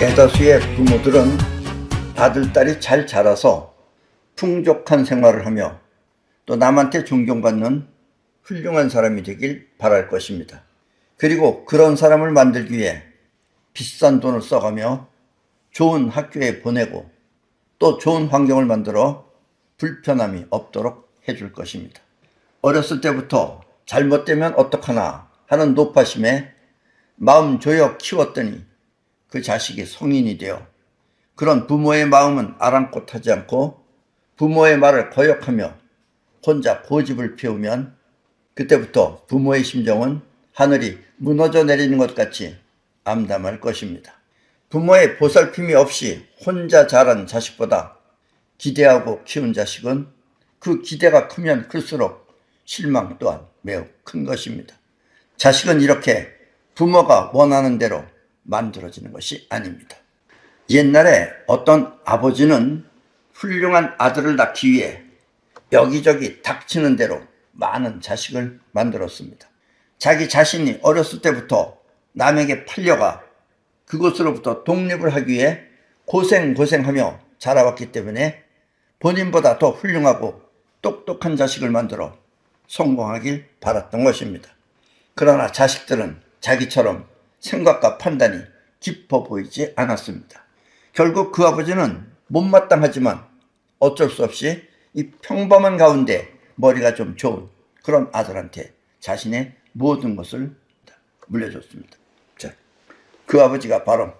대다수의 부모들은 아들, 딸이 잘 자라서 풍족한 생활을 하며 또 남한테 존경받는 훌륭한 사람이 되길 바랄 것입니다. 그리고 그런 사람을 만들기 위해 비싼 돈을 써가며 좋은 학교에 보내고 또 좋은 환경을 만들어 불편함이 없도록 해줄 것입니다. 어렸을 때부터 잘못되면 어떡하나 하는 노파심에 마음 조여 키웠더니 그 자식이 성인이 되어 그런 부모의 마음은 아랑곳하지 않고 부모의 말을 거역하며 혼자 고집을 피우면 그때부터 부모의 심정은 하늘이 무너져 내리는 것 같이 암담할 것입니다. 부모의 보살핌이 없이 혼자 자란 자식보다 기대하고 키운 자식은 그 기대가 크면 클수록 실망 또한 매우 큰 것입니다. 자식은 이렇게 부모가 원하는 대로 만들어지는 것이 아닙니다. 옛날에 어떤 아버지는 훌륭한 아들을 낳기 위해 여기저기 닥치는 대로 많은 자식을 만들었습니다. 자기 자신이 어렸을 때부터 남에게 팔려가 그것으로부터 독립을 하기 위해 고생하며 자라왔기 때문에 본인보다 더 훌륭하고 똑똑한 자식을 만들어 성공하길 바랐던 것입니다. 그러나 자식들은 자기처럼 생각과 판단이 깊어 보이지 않았습니다. 결국 그 아버지는 못마땅하지만 어쩔 수 없이 이 평범한 가운데 머리가 좀 좋은 그런 아들한테 자신의 모든 것을 물려줬습니다. 자, 그 아버지가 바로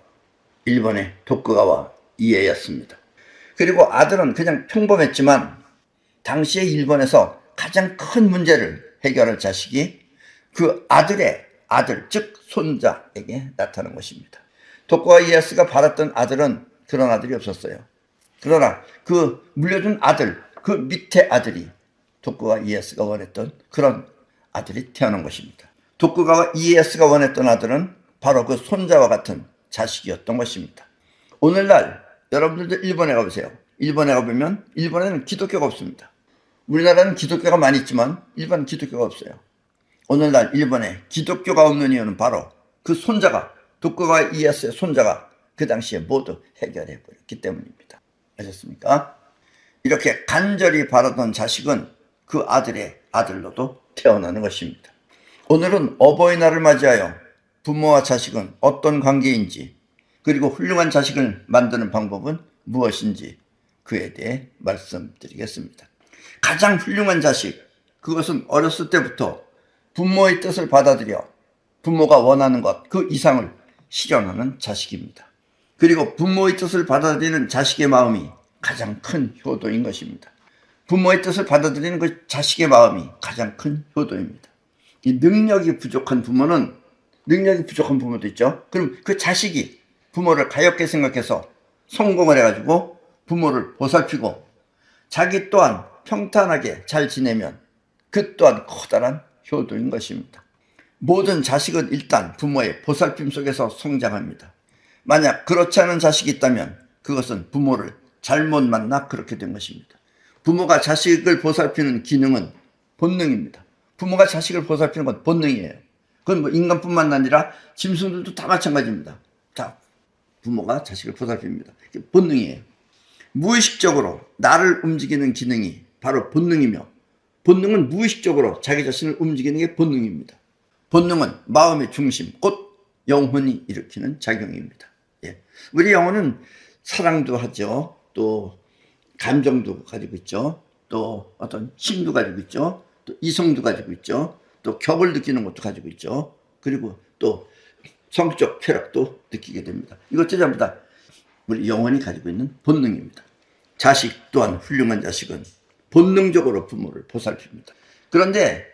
일본의 도쿠가와 이에야스입니다. 그리고 아들은 그냥 평범했지만 당시에 일본에서 가장 큰 문제를 해결할 자식이 그 아들의 아들, 즉 손자에게 나타난 것입니다. 도쿠가와 이에야스가 바랐던 아들은 그런 아들이 없었어요. 그러나 그 물려준 아들, 그 밑에 아들이 도쿠가와 이에야스가 원했던 그런 아들이 태어난 것입니다. 도쿠가와 이에야스가 원했던 아들은 바로 그 손자와 같은 자식이었던 것입니다. 오늘날 여러분들도 일본에 가보세요. 일본에 가보면 일본에는 기독교가 없습니다. 우리나라는 기독교가 많이 있지만 일본은 기독교가 없어요. 오늘날 일본에 기독교가 없는 이유는 바로 그 손자가, 도쿠가와 이에야스의 손자가 그 당시에 모두 해결해 버렸기 때문입니다. 아셨습니까? 이렇게 간절히 바라던 자식은 그 아들의 아들로도 태어나는 것입니다. 오늘은 어버이날을 맞이하여 부모와 자식은 어떤 관계인지 그리고 훌륭한 자식을 만드는 방법은 무엇인지 그에 대해 말씀드리겠습니다. 가장 훌륭한 자식, 그것은 어렸을 때부터 부모의 뜻을 받아들여 부모가 원하는 것, 그 이상을 실현하는 자식입니다. 그리고 부모의 뜻을 받아들이는 자식의 마음이 가장 큰 효도인 것입니다. 부모의 뜻을 받아들이는 그 자식의 마음이 가장 큰 효도입니다. 이 능력이 부족한 부모도 있죠. 그럼 그 자식이 부모를 가엾게 생각해서 성공을 해가지고 부모를 보살피고 자기 또한 평탄하게 잘 지내면 그 또한 커다란 효도인 것입니다. 모든 자식은 일단 부모의 보살핌 속에서 성장합니다. 만약 그렇지 않은 자식이 있다면 그것은 부모를 잘못 만나 그렇게 된 것입니다. 부모가 자식을 보살피는 기능은 본능입니다. 부모가 자식을 보살피는 건 본능이에요. 그건 뭐 인간뿐만 아니라 짐승들도 다 마찬가지입니다. 다 부모가 자식을 보살핍니다. 본능이에요. 무의식적으로 나를 움직이는 기능이 바로 본능이며 본능은 무의식적으로 자기 자신을 움직이는 게 본능입니다. 본능은 마음의 중심, 곧 영혼이 일으키는 작용입니다. 예. 우리 영혼은 사랑도 하죠. 또 감정도 가지고 있죠. 또 어떤 힘도 가지고 있죠. 또 이성도 가지고 있죠. 또 격을 느끼는 것도 가지고 있죠. 그리고 또 성적 쾌락도 느끼게 됩니다. 이것도 전부 다 우리 영혼이 가지고 있는 본능입니다. 자식 또한 훌륭한 자식은 본능적으로 부모를 보살핍니다. 그런데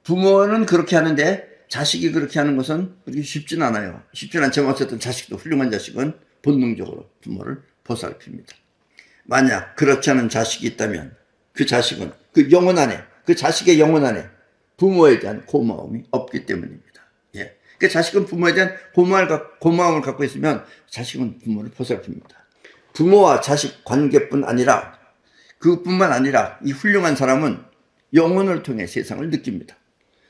부모는 그렇게 하는데 자식이 그렇게 하는 것은 그렇게 쉽진 않아요. 쉽진 않지만 어쨌든 자식도 훌륭한 자식은 본능적으로 부모를 보살핍니다. 만약 그렇지 않은 자식이 있다면 그 자식은 그 영혼 안에, 그 자식의 영혼 안에 부모에 대한 고마움이 없기 때문입니다. 예. 그 자식은 부모에 대한 고마움을 갖고 있으면 자식은 부모를 보살핍니다. 부모와 자식 관계뿐 아니라 그뿐만 아니라 이 훌륭한 사람은 영혼을 통해 세상을 느낍니다.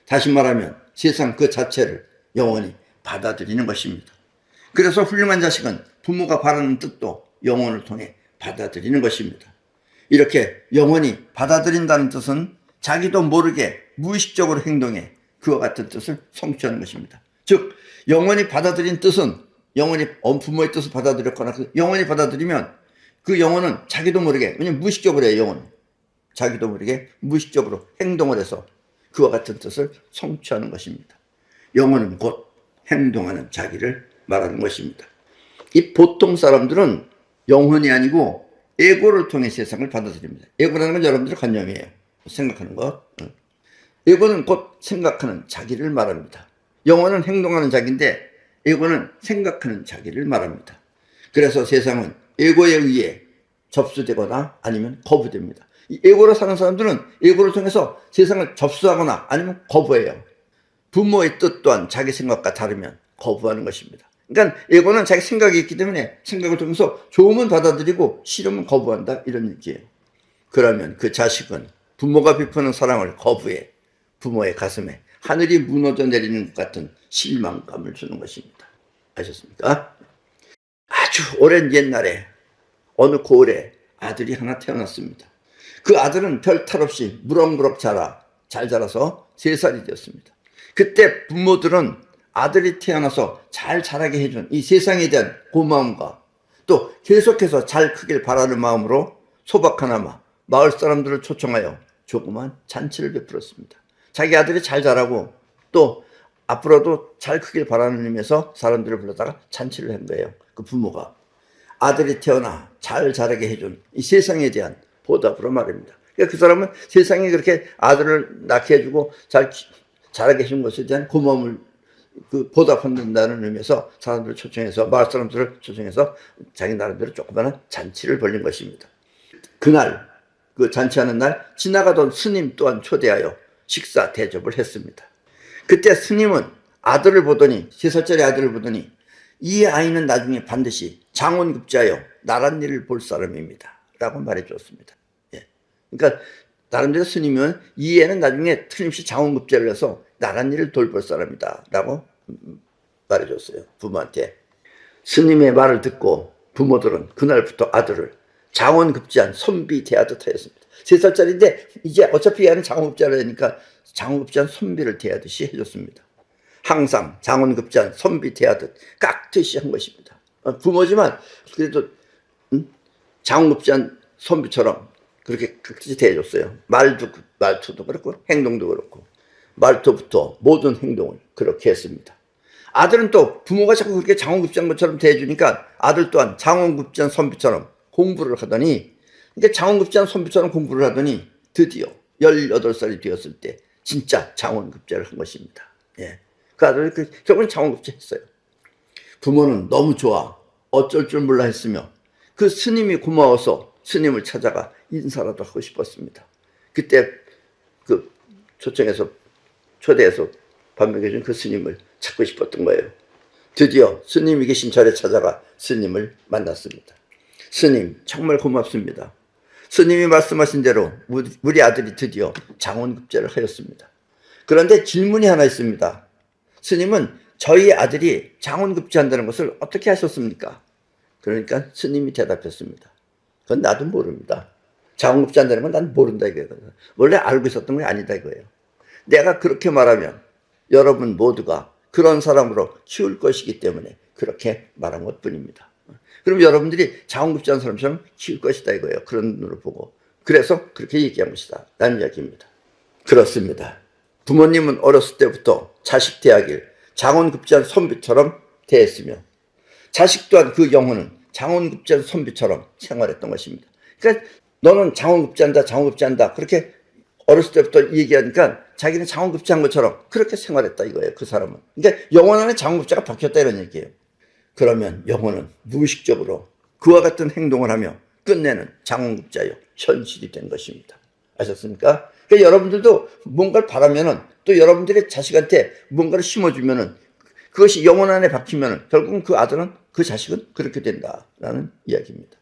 다시 말하면 세상 그 자체를 영원히 받아들이는 것입니다. 그래서 훌륭한 자식은 부모가 바라는 뜻도 영혼을 통해 받아들이는 것입니다. 이렇게 영혼이 받아들인다는 뜻은 자기도 모르게 무의식적으로 행동해 그와 같은 뜻을 성취하는 것입니다. 즉 영혼이 받아들인 뜻은 영혼이 부모의 뜻을 받아들였거나 영혼이 받아들이면 그 영혼은 자기도 모르게, 왜냐면 무의식적으로 해요. 영혼은 자기도 모르게 무의식적으로 행동을 해서 그와 같은 뜻을 성취하는 것입니다. 영혼은 곧 행동하는 자기를 말하는 것입니다. 이 보통 사람들은 영혼이 아니고 에고를 통해 세상을 받아들입니다. 에고라는 건 여러분들의 관념이에요. 생각하는 것. 에고는 곧 생각하는 자기를 말합니다. 영혼은 행동하는 자기인데 에고는 생각하는 자기를 말합니다. 그래서 세상은 에고에 의해 접수되거나 아니면 거부됩니다. 이 에고로 사는 사람들은 에고를 통해서 세상을 접수하거나 아니면 거부해요. 부모의 뜻 또한 자기 생각과 다르면 거부하는 것입니다. 그러니까 에고는 자기 생각이 있기 때문에 생각을 통해서 좋으면 받아들이고 싫으면 거부한다, 이런 얘기예요. 그러면 그 자식은 부모가 베푸는 사랑을 거부해 부모의 가슴에 하늘이 무너져 내리는 것 같은 실망감을 주는 것입니다. 아셨습니까? 아주 오랜 옛날에 어느 고을에 아들이 하나 태어났습니다. 그 아들은 별 탈 없이 무럭무럭 잘 자라서 3살이 되었습니다. 그때 부모들은 아들이 태어나서 잘 자라게 해준 이 세상에 대한 고마움과 또 계속해서 잘 크길 바라는 마음으로 소박하나마 마을 사람들을 초청하여 조그만 잔치를 베풀었습니다. 자기 아들이 잘 자라고 또 앞으로도 잘 크길 바라는 의미에서 사람들을 불러다가 잔치를 한 거예요. 그 부모가 아들이 태어나 잘 자라게 해준 이 세상에 대한 보답으로 말입니다. 그러니까 그 사람은 세상에 그렇게 아들을 낳게 해주고 자라게 해준 것에 대한 고마움을 보답한다는 의미에서 사람들을 초청해서, 마을 사람들을 초청해서 자기 나름대로 조그마한 잔치를 벌린 것입니다. 그날, 그 잔치하는 날 지나가던 스님 또한 초대하여 식사 대접을 했습니다. 그때 스님은 아들을 보더니, 3살짜리 아들을 보더니 이 아이는 나중에 반드시 장원급제하여 나란 일을 볼 사람입니다 라고 말해 주었습니다. 예. 그러니까 나름대로 스님은 이 애는 나중에 틀림없이 장원급제를 해서 나란 일을 돌볼 사람이다 라고 말해줬어요, 부모한테. 스님의 말을 듣고 부모들은 그날부터 아들을 장원급제한 선비 대하듯 하였습니다. 3살짜리인데 이제 어차피 얘는 장원급제를 하니까 장원급제한 선비를 대하듯이 해줬습니다. 항상 장원급제한 선비 대하듯 깍듯이 한 것입니다. 부모지만 그래도 장원급제한 선비처럼 그렇게 깍듯이 대해줬어요. 말투도 그렇고 행동도 그렇고 말투부터 모든 행동을 그렇게 했습니다. 아들은 또 부모가 자꾸 그렇게 장원급제한 것처럼 대해주니까 아들 또한 장원급제한 선비처럼 공부를 하더니, 그러니까 장원급제한 선비처럼 공부를 하더니 드디어 18살이 되었을 때 진짜 장원급제를 한 것입니다. 예. 그 아들이 결국은 장원급제 했어요. 부모는 너무 좋아 어쩔 줄 몰라 했으며 그 스님이 고마워서 스님을 찾아가 인사라도 하고 싶었습니다. 그때 그 초대해서 밥 먹여준 그 스님을 찾고 싶었던 거예요. 드디어 스님이 계신 절에 찾아가 스님을 만났습니다. 스님 정말 고맙습니다. 스님이 말씀하신 대로 우리 아들이 드디어 장원급제를 하였습니다. 그런데 질문이 하나 있습니다. 스님은 저희 아들이 장원급제한다는 것을 어떻게 하셨습니까? 그러니까 스님이 대답했습니다. 그건 나도 모릅니다. 장원급제한다는 건 난 모른다 이거예요. 원래 알고 있었던 게 아니다 이거예요. 내가 그렇게 말하면 여러분 모두가 그런 사람으로 키울 것이기 때문에 그렇게 말한 것뿐입니다. 그럼 여러분들이 장원급제한 사람처럼 키울 것이다 이거예요. 그런 눈으로 보고. 그래서 그렇게 얘기한 것이다 라는 이야기입니다. 그렇습니다. 부모님은 어렸을 때부터 자식 대하길 장원급제한 선비처럼 대했으며 자식 또한 그 영혼은 장원급제한 선비처럼 생활했던 것입니다. 그러니까 너는 장원급제한다 그렇게 어렸을 때부터 얘기하니까 자기는 장원급제한 것처럼 그렇게 생활했다 이거예요. 그 사람은. 그러니까 영혼 안에 장원급제가 박혔다 이런 얘기예요. 그러면 영혼은 무의식적으로 그와 같은 행동을 하며 끝내는 장원급제여 현실이 된 것입니다. 아셨습니까? 그러니까 여러분들도 뭔가를 바라면은 또 여러분들의 자식한테 뭔가를 심어주면은 그것이 영혼 안에 박히면은 결국은 그 아들은 그 자식은 그렇게 된다라는 이야기입니다.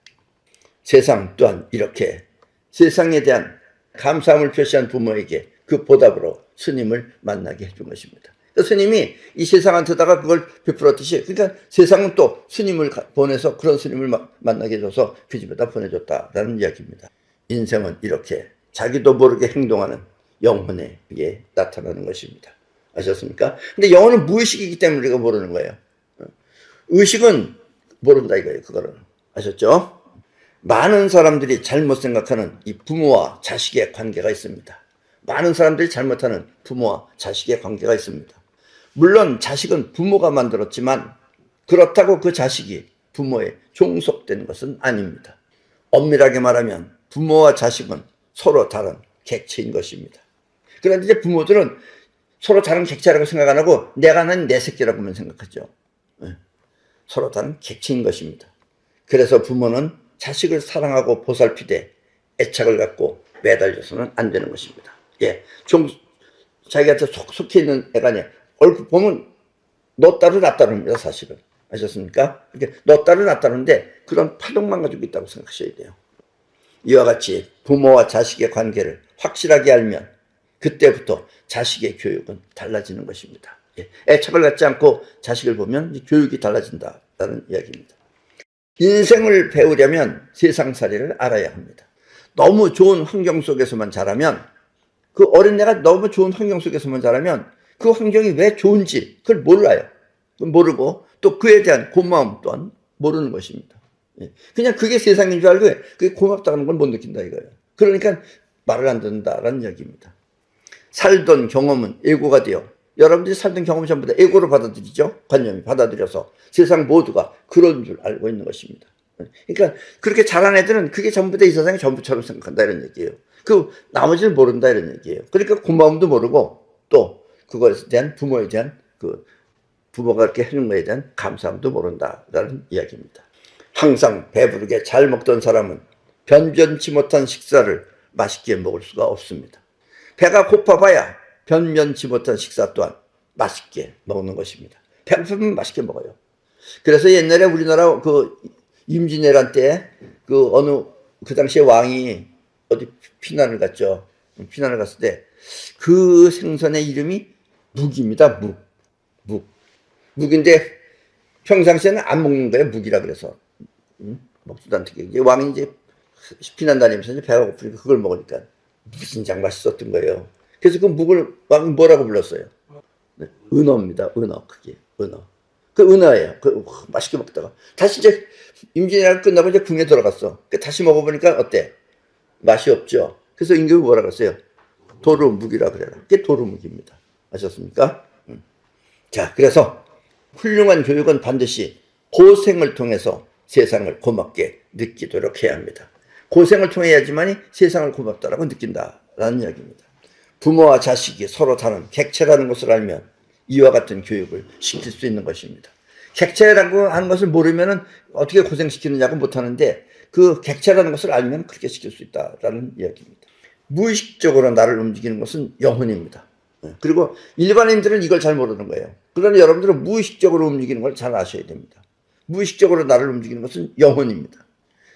세상 또한 이렇게 세상에 대한 감사함을 표시한 부모에게 그 보답으로 스님을 만나게 해준 것입니다. 스님이 이 세상한테다가 그걸 베풀었듯이, 그러니까 세상은 또 스님을 보내서 그런 스님을 만나게 해줘서 그 집에다 보내줬다라는 이야기입니다. 인생은 이렇게 자기도 모르게 행동하는 영혼에 나타나는 것입니다. 아셨습니까? 근데 영혼은 무의식이기 때문에 우리가 모르는 거예요. 의식은 모른다 이거예요. 그거는. 아셨죠? 많은 사람들이 잘못 생각하는 이 부모와 자식의 관계가 있습니다. 많은 사람들이 잘못하는 부모와 자식의 관계가 있습니다. 물론 자식은 부모가 만들었지만 그렇다고 그 자식이 부모에 종속된 것은 아닙니다. 엄밀하게 말하면 부모와 자식은 서로 다른 객체인 것입니다. 그런데 이제 부모들은 서로 다른 객체라고 생각 안 하고 내가 난 내 새끼라고만 생각하죠. 서로 다른 객체인 것입니다. 그래서 부모는 자식을 사랑하고 보살피되 애착을 갖고 매달려서는 안 되는 것입니다. 자기한테 속해 있는 애가 아니야. 얼굴 보면 너 따로 나 따릅니다, 사실은. 아셨습니까? 이렇게 너 따로 나 따르는데 그런 파동만 가지고 있다고 생각하셔야 돼요. 이와 같이 부모와 자식의 관계를 확실하게 알면 그때부터 자식의 교육은 달라지는 것입니다. 애착을 갖지 않고 자식을 보면 교육이 달라진다는 이야기입니다. 인생을 배우려면 세상살이를 알아야 합니다. 너무 좋은 환경 속에서만 자라면, 그 어린애가 너무 좋은 환경 속에서만 자라면 그 환경이 왜 좋은지 그걸 몰라요. 모르고 또 그에 대한 고마움 또한 모르는 것입니다. 그냥 그게 세상인 줄 알고 그게 고맙다는 걸 못 느낀다 이거예요. 그러니까 말을 안 듣는다라는 이야기입니다. 살던 경험은 예고가 되어, 여러분들이 살던 경험을 전부 다 예고로 받아들이죠. 관념이 받아들여서 세상 모두가 그런 줄 알고 있는 것입니다. 그러니까 그렇게 자란 애들은 그게 전부 다 이 세상이 전부처럼 생각한다 이런 얘기예요. 그 나머지는 모른다 이런 얘기예요. 그러니까 고마움도 모르고 또 그것에 대한 부모에 대한 그 부모가 그렇게 해준 것에 대한 감사함도 모른다라는 이야기입니다. 항상 배부르게 잘 먹던 사람은 변변치 못한 식사를 맛있게 먹을 수가 없습니다. 배가 고파봐야 변변치 못한 식사 또한 맛있게 먹는 것입니다. 배고프면 맛있게 먹어요. 그래서 옛날에 우리나라 그 임진왜란 때 그 당시에 왕이 어디 피난을 갔죠. 피난을 갔을 때 그 생선의 이름이 묵입니다. 묵인데 평상시에는 안 먹는 거예요. 묵이라 그래서. 먹지도 않게. 이제 왕이 이제 피난 다니면서 이제 배가 고프니까 그걸 먹으니까 무진장 맛있었던 거예요. 그래서 그 묵을 왕이 뭐라고 불렀어요? 은어입니다. 은어. 그게 은어. 그 은어예요. 그 맛있게 먹다가 다시 이제 임진왜란 끝나고 이제 궁에 들어갔어. 다시 먹어보니까 어때? 맛이 없죠. 그래서 임금이 뭐라고 했어요? 도루묵이라 그래라. 그게 도루묵입니다. 아셨습니까? 자, 그래서 훌륭한 교육은 반드시 고생을 통해서 세상을 고맙게 느끼도록 해야 합니다. 고생을 통해야지만이 세상을 고맙다라고 느낀다라는 이야기입니다. 부모와 자식이 서로 다른 객체라는 것을 알면 이와 같은 교육을 시킬 수 있는 것입니다. 객체라고 하는 것을 모르면 어떻게 고생시키느냐고 못하는데 그 객체라는 것을 알면 그렇게 시킬 수 있다라는 이야기입니다. 무의식적으로 나를 움직이는 것은 영혼입니다. 그리고 일반인들은 이걸 잘 모르는 거예요. 그러나 여러분들은 무의식적으로 움직이는 걸 잘 아셔야 됩니다. 무의식적으로 나를 움직이는 것은 영혼입니다.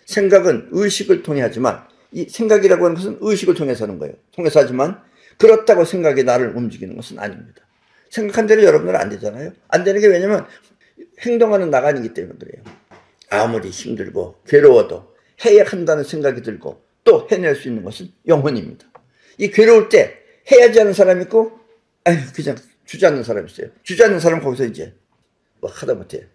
생각은 의식을 통해 하지만 이 생각이라고 하는 것은 의식을 통해서 하는 거예요. 통해서 하지만 그렇다고 생각이 나를 움직이는 것은 아닙니다. 생각한 대로 여러분들은 안 되잖아요. 안 되는 게 왜냐면 행동하는 나가 아니기 때문에 그래요. 아무리 힘들고 괴로워도 해야 한다는 생각이 들고 또 해낼 수 있는 것은 영혼입니다. 이 괴로울 때 해야지 하는 사람이 있고 그냥 주저앉는 사람이 있어요. 주저앉는 사람은 거기서 이제 뭐 하다못해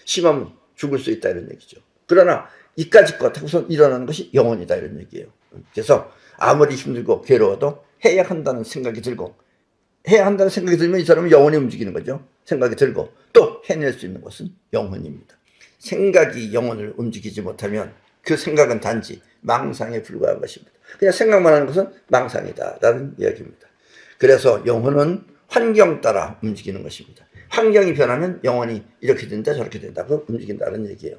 심하면 죽을 수 있다 이런 얘기죠. 그러나 이까짓 것 하고서 일어나는 것이 영혼이다 이런 얘기예요. 그래서 아무리 힘들고 괴로워도 해야 한다는 생각이 들고 해야 한다는 생각이 들면 이 사람은 영혼이 움직이는 거죠. 생각이 들고 또 해낼 수 있는 것은 영혼입니다. 생각이 영혼을 움직이지 못하면 그 생각은 단지 망상에 불과한 것입니다. 그냥 생각만 하는 것은 망상이다라는 이야기입니다. 그래서 영혼은 환경 따라 움직이는 것입니다. 환경이 변하면 영혼이 이렇게 된다 저렇게 된다고 움직인다는 얘기예요.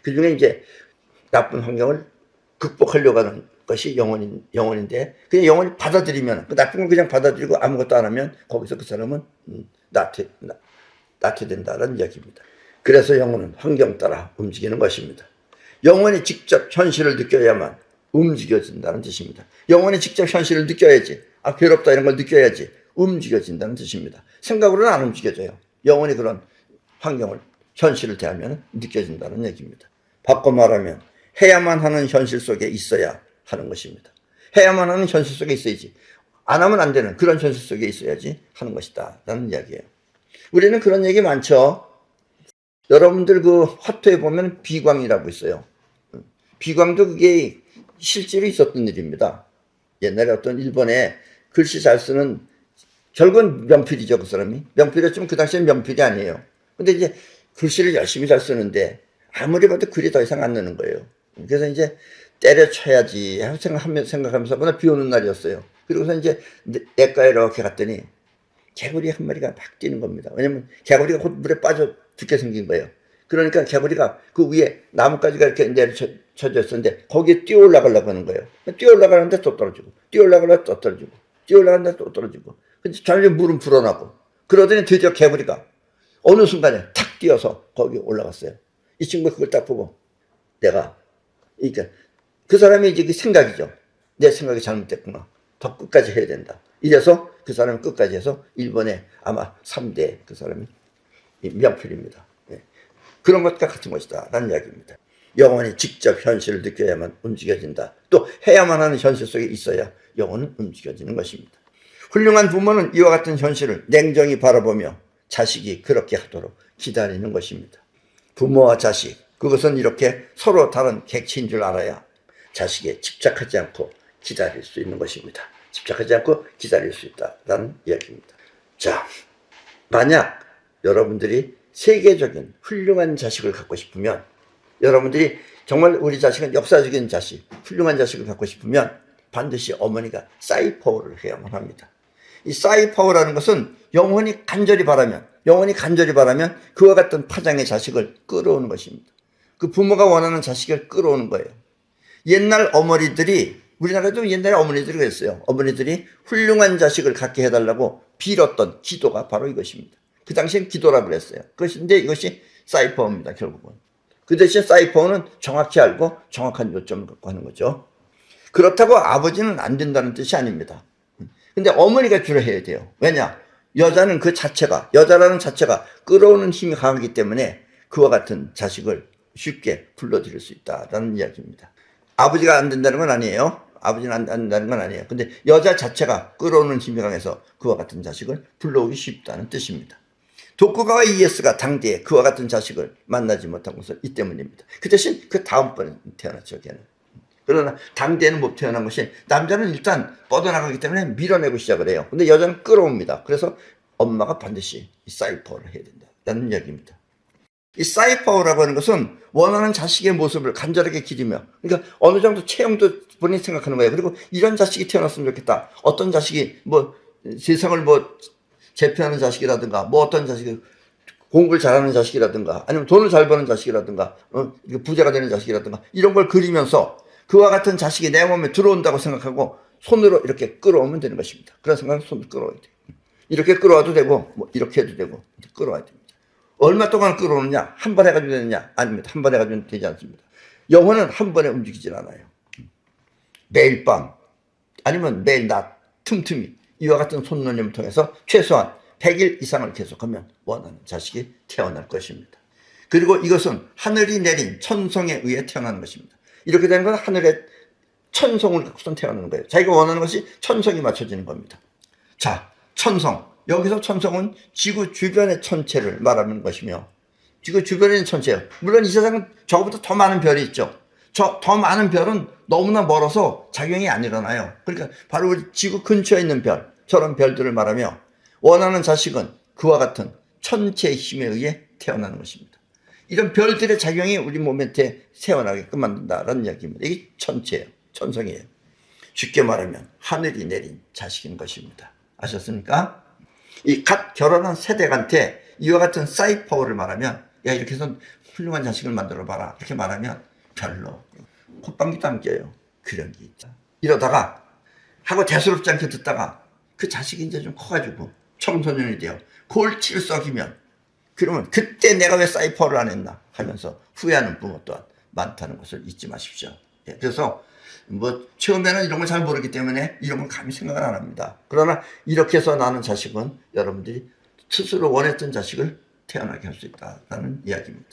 그 중에 이제 나쁜 환경을 극복하려고 하는 것이 영혼인데 그냥 영혼이 받아들이면 그 나쁜 걸 그냥 받아들이고 아무것도 안 하면 거기서 그 사람은 나태된다는 이야기입니다. 그래서 영혼은 환경 따라 움직이는 것입니다. 영혼이 직접 현실을 느껴야만 움직여진다는 뜻입니다. 영혼이 직접 현실을 느껴야지. 괴롭다 이런 걸 느껴야지 움직여진다는 뜻입니다. 생각으로는 안 움직여져요. 영혼이 그런 환경을, 현실을 대하면 느껴진다는 얘기입니다. 바꿔 말하면 해야만 하는 현실 속에 있어야 하는 것입니다. 해야만 하는 현실 속에 있어야지, 안 하면 안 되는 그런 현실 속에 있어야지 하는 것이다 라는 이야기예요. 우리는 그런 얘기 많죠. 여러분들 그 화토에 보면 비광이라고 있어요. 비광도 그게 실제로 있었던 일입니다. 옛날에 어떤 일본에 글씨 잘 쓰는, 결국은 명필이죠, 그 사람이. 명필이었지만 그 당시엔 명필이 아니에요. 근데 이제 글씨를 열심히 잘 쓰는데 아무리 봐도 글이 더 이상 안 나는 거예요. 그래서 이제 때려쳐야지 생각하면서 그날 비 오는 날이었어요. 그리고서 이제 내과에 이렇게 갔더니 개구리 한 마리가 막 뛰는 겁니다. 왜냐면 개구리가 곧 물에 빠져 죽게 생긴 거예요. 그러니까 개구리가 그 위에 나뭇가지가 이렇게 내려쳐져 있었는데 거기에 뛰어 올라가려고 하는 거예요. 뛰어 올라가는데 또 떨어지고, 뛰어 올라가는데 또 떨어지고, 뛰어 올라가는데 또 떨어지고. 근데 점점 물은 불어나고. 그러더니 드디어 개구리가 어느 순간에 탁 뛰어서 거기 올라갔어요. 이 친구가 그걸 딱 보고 내가, 그러니까 그 사람이 이제 그 생각이죠. 내 생각이 잘못됐구나. 더 끝까지 해야 된다. 이래서 그 사람이 끝까지 해서 일본의 아마 3대 그 사람이 명필입니다. 그런 것과 같은 것이다 라는 이야기입니다. 영혼이 직접 현실을 느껴야만 움직여진다. 또 해야만 하는 현실 속에 있어야 영혼은 움직여지는 것입니다. 훌륭한 부모는 이와 같은 현실을 냉정히 바라보며 자식이 그렇게 하도록 기다리는 것입니다. 부모와 자식, 그것은 이렇게 서로 다른 객체인 줄 알아야 자식에 집착하지 않고 기다릴 수 있는 것입니다. 집착하지 않고 기다릴 수 있다라는 이야기입니다. 자, 만약 여러분들이 세계적인 훌륭한 자식을 갖고 싶으면, 여러분들이 정말 우리 자식은 역사적인 자식, 훌륭한 자식을 갖고 싶으면 반드시 어머니가 사이퍼를 해야만 합니다. 이 사이퍼라는 것은 영혼이 간절히 바라면 그와 같은 파장의 자식을 끌어오는 것입니다. 그 부모가 원하는 자식을 끌어오는 거예요. 옛날 어머니들이, 우리나라도 옛날에 어머니들이 그랬어요. 어머니들이 훌륭한 자식을 갖게 해달라고 빌었던 기도가 바로 이것입니다. 그 당시엔 기도라고 그랬어요. 그것인데 이것이 사이퍼입니다, 결국은. 그 대신 사이퍼는 정확히 알고 정확한 요점을 갖고 하는 거죠. 그렇다고 아버지는 안 된다는 뜻이 아닙니다. 근데 어머니가 주로 해야 돼요. 왜냐? 여자는 그 자체가, 여자라는 자체가 끌어오는 힘이 강하기 때문에 그와 같은 자식을 쉽게 불러들일 수 있다라는 이야기입니다. 아버지가 안 된다는 건 아니에요. 아버지는 안 된다는 건 아니에요. 근데 여자 자체가 끌어오는 힘이 강해서 그와 같은 자식을 불러오기 쉽다는 뜻입니다. 도쿠가와 이에스가 당대에 그와 같은 자식을 만나지 못한 것은 이 때문입니다. 그 대신 그 다음번에 태어났죠, 걔는. 그러나 당대에는 못 태어난 것이, 남자는 일단 뻗어나가기 때문에 밀어내고 시작을 해요. 근데 여자는 끌어옵니다. 그래서 엄마가 반드시 이 사이퍼를 해야 된다는 이야기입니다. 이 사이퍼라고 하는 것은 원하는 자식의 모습을 간절하게 기리며, 그러니까 어느 정도 체형도 본인이 생각하는 거예요. 그리고 이런 자식이 태어났으면 좋겠다. 어떤 자식이 뭐 세상을 뭐 제패하는 자식이라든가, 뭐 어떤 자식이 공부를 잘하는 자식이라든가, 아니면 돈을 잘 버는 자식이라든가, 부자가 되는 자식이라든가, 이런 걸 그리면서 그와 같은 자식이 내 몸에 들어온다고 생각하고 손으로 이렇게 끌어오면 되는 것입니다. 그런 생각을 손으로 끌어와야 돼요. 이렇게 끌어와도 되고, 뭐 이렇게 해도 되고, 끌어와야 됩니다. 얼마 동안 끌어오느냐? 한 번 해가지고 되느냐? 아닙니다. 한 번 해가지고 되지 않습니다. 영혼은 한 번에 움직이질 않아요. 매일 밤, 아니면 매일 낮, 틈틈이 이와 같은 손놀림을 통해서 최소한 100일 이상을 계속하면 원하는 자식이 태어날 것입니다. 그리고 이것은 하늘이 내린 천성에 의해 태어나는 것입니다. 이렇게 되는 건 하늘의 천성을 갖고선 태어나는 거예요. 자기가 원하는 것이 천성이 맞춰지는 겁니다. 자, 천성. 여기서 천성은 지구 주변의 천체를 말하는 것이며, 지구 주변에 있는 천체예요. 물론 이 세상은 저거보다 더 많은 별이 있죠. 더 많은 별은 너무나 멀어서 작용이 안 일어나요. 그러니까 바로 우리 지구 근처에 있는 별, 저런 별들을 말하며, 원하는 자식은 그와 같은 천체의 힘에 의해 태어나는 것입니다. 이런 별들의 작용이 우리 몸에 태어나게끔 만든다라는 이야기입니다. 이게 천체예요. 천성이에요. 쉽게 말하면 하늘이 내린 자식인 것입니다. 아셨습니까? 이 갓 결혼한 세대한테 이와 같은 사이퍼를 말하면, 야, 이렇게 해서 훌륭한 자식을 만들어봐라, 이렇게 말하면 별로 콧방귀도 안 껴요. 그런 게 있다. 이러다가 하고 대수롭지 않게 듣다가 그 자식이 이제 좀 커가지고 청소년이 되어 골치를 썩이면, 그러면 그때 내가 왜 사이퍼를 안 했나 하면서 후회하는 부모 또한 많다는 것을 잊지 마십시오. 그래서 뭐 처음에는 이런 걸 잘 모르기 때문에 이런 걸 감히 생각을 안 합니다. 그러나 이렇게 해서 낳는 자식은 여러분들이 스스로 원했던 자식을 태어나게 할 수 있다는 이야기입니다.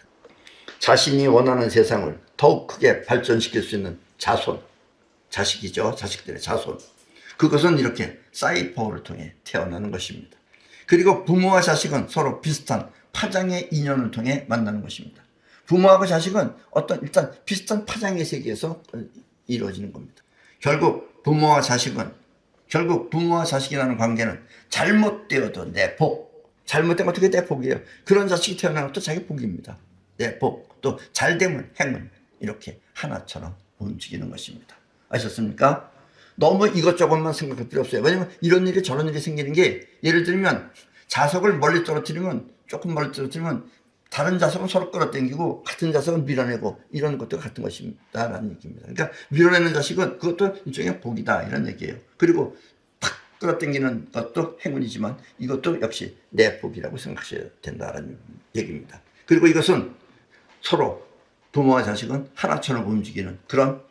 자신이 원하는 세상을 더욱 크게 발전시킬 수 있는 자손, 자식이죠. 자식들의 자손. 그것은 이렇게 사이퍼를 통해 태어나는 것입니다. 그리고 부모와 자식은 서로 비슷한 파장의 인연을 통해 만나는 것입니다. 부모하고 자식은 일단 비슷한 파장의 세계에서 이루어지는 겁니다. 결국 부모와 자식이라는 관계는 잘못되어도 내 복, 잘못된 건 어떻게 내 복이에요. 그런 자식이 태어나는 것도 자기 복입니다. 내 복, 또 잘되면 행운, 이렇게 하나처럼 움직이는 것입니다. 아셨습니까? 너무 이것저것만 생각할 필요 없어요. 왜냐면 이런 일이 저런 일이 생기는 게, 예를 들면 자석을 조금 멀리 떨어뜨리면 다른 자석은 서로 끌어당기고 같은 자석은 밀어내고 이런 것도 같은 것입니다라는 얘기입니다. 그러니까 밀어내는 자식은 그것도 일종의 복이다, 이런 얘기예요. 그리고 팍 끌어당기는 것도 행운이지만 이것도 역시 내 복이라고 생각하셔야 된다라는 얘기입니다. 그리고 이것은 서로 부모와 자식은 하나처럼 움직이는 그런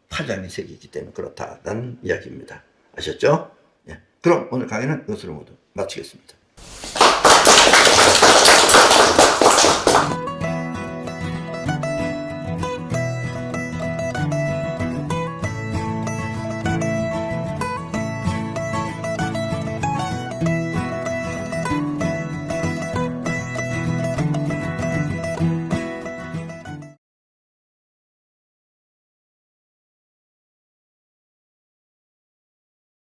파장의 세계이기 때문에 그렇다라는 이야기입니다. 아셨죠? 예. 그럼 오늘 강의는 이것으로 모두 마치겠습니다.